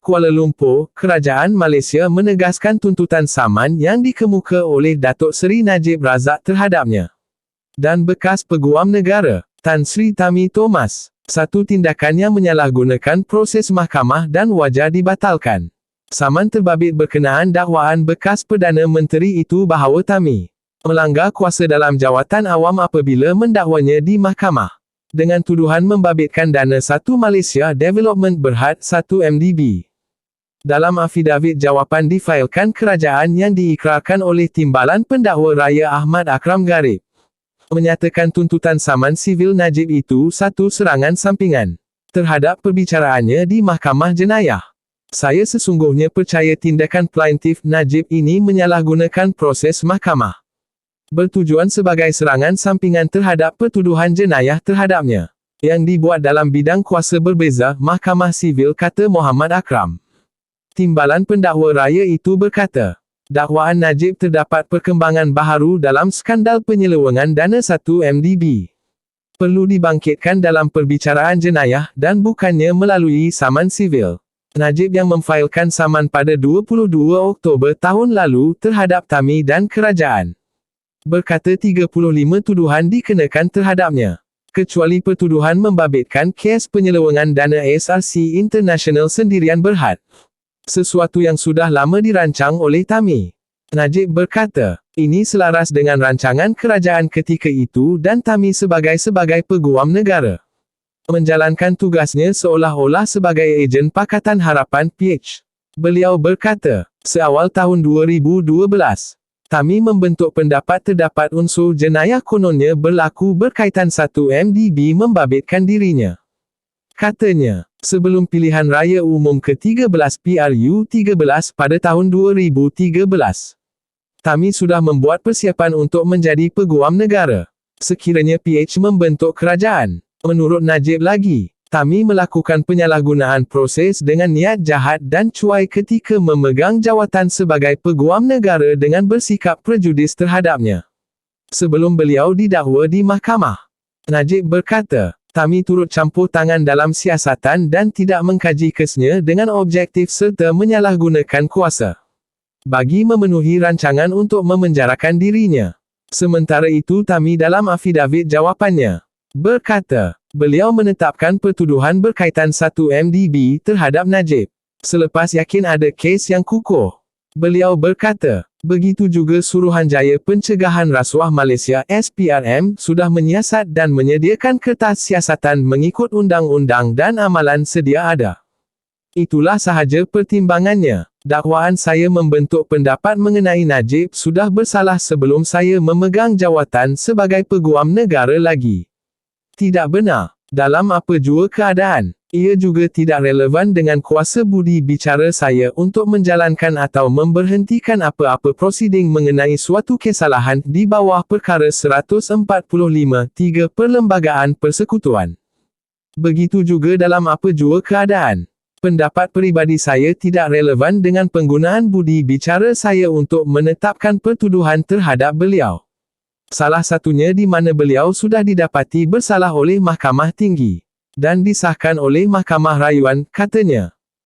Kuala Lumpur, Kerajaan Malaysia menegaskan tuntutan saman yang dikemuka oleh Datuk Seri Najib Razak terhadapnya dan bekas Peguam Negara, Tan Sri Tami Thomas. Satu tindakan yang menyalahgunakan proses mahkamah dan wajar dibatalkan. Saman terbabit berkenaan dakwaan bekas Perdana Menteri itu bahawa Tami melanggar kuasa dalam jawatan awam apabila mendakwanya di mahkamah dengan tuduhan membabitkan dana Satu Malaysia Development Berhad 1 MDB. Dalam afidavit jawapan difailkan kerajaan yang diikrarkan oleh Timbalan Pendakwa Raya Ahmad Akram Garib, menyatakan tuntutan saman sivil Najib itu satu serangan sampingan terhadap perbicaraannya di Mahkamah Jenayah. Saya sesungguhnya percaya tindakan plaintif Najib ini menyalahgunakan proses mahkamah, bertujuan sebagai serangan sampingan terhadap pertuduhan jenayah terhadapnya, yang dibuat dalam bidang kuasa berbeza Mahkamah Sivil, kata Muhammad Akram. Timbalan Pendakwa Raya itu berkata, dakwaan Najib terdapat perkembangan baharu dalam skandal penyelewengan dana 1 MDB. Perlu dibangkitkan dalam perbicaraan jenayah dan bukannya melalui saman sivil. Najib yang memfailkan saman pada 22 Oktober tahun lalu terhadap Tami dan kerajaan, berkata 35 tuduhan dikenakan terhadapnya, kecuali pertuduhan membabitkan kes penyelewengan dana SRC International sendirian berhad, sesuatu yang sudah lama dirancang oleh Tami. Najib berkata, ini selaras dengan rancangan kerajaan ketika itu dan Tami sebagai peguam negara menjalankan tugasnya seolah-olah sebagai ejen Pakatan Harapan PH. Beliau berkata, seawal tahun 2012, Tami membentuk pendapat terdapat unsur jenayah kononnya berlaku berkaitan 1 MDB membabitkan dirinya. Katanya, sebelum pilihan raya umum ke-13 PRU 13 pada tahun 2013, Tami sudah membuat persiapan untuk menjadi peguam negara sekiranya PH membentuk kerajaan. Menurut Najib lagi, Tami melakukan penyalahgunaan proses dengan niat jahat dan cuai ketika memegang jawatan sebagai peguam negara dengan bersikap prejudis terhadapnya sebelum beliau didakwa di mahkamah. Najib berkata, Tami turut campur tangan dalam siasatan dan tidak mengkaji kesnya dengan objektif serta menyalahgunakan kuasa bagi memenuhi rancangan untuk memenjarakan dirinya. Sementara itu Tami dalam afidavit jawapannya berkata, beliau menetapkan pertuduhan berkaitan 1 MDB terhadap Najib selepas yakin ada kes yang kukuh. Beliau berkata, begitu juga Suruhanjaya Pencegahan Rasuah Malaysia SPRM sudah menyiasat dan menyediakan kertas siasatan mengikut undang-undang dan amalan sedia ada. Itulah sahaja pertimbangannya. Dakwaan saya membentuk pendapat mengenai Najib sudah bersalah sebelum saya memegang jawatan sebagai peguam negara lagi tidak benar. Dalam apa jua keadaan, ia juga tidak relevan dengan kuasa budi bicara saya untuk menjalankan atau memberhentikan apa-apa prosiding mengenai suatu kesalahan di bawah perkara 145(3) Perlembagaan Persekutuan. Begitu juga dalam apa jua keadaan, pendapat peribadi saya tidak relevan dengan penggunaan budi bicara saya untuk menetapkan pertuduhan terhadap beliau. Salah satunya di mana beliau sudah didapati bersalah oleh Mahkamah Tinggi dan disahkan oleh Mahkamah Rayuan, katanya.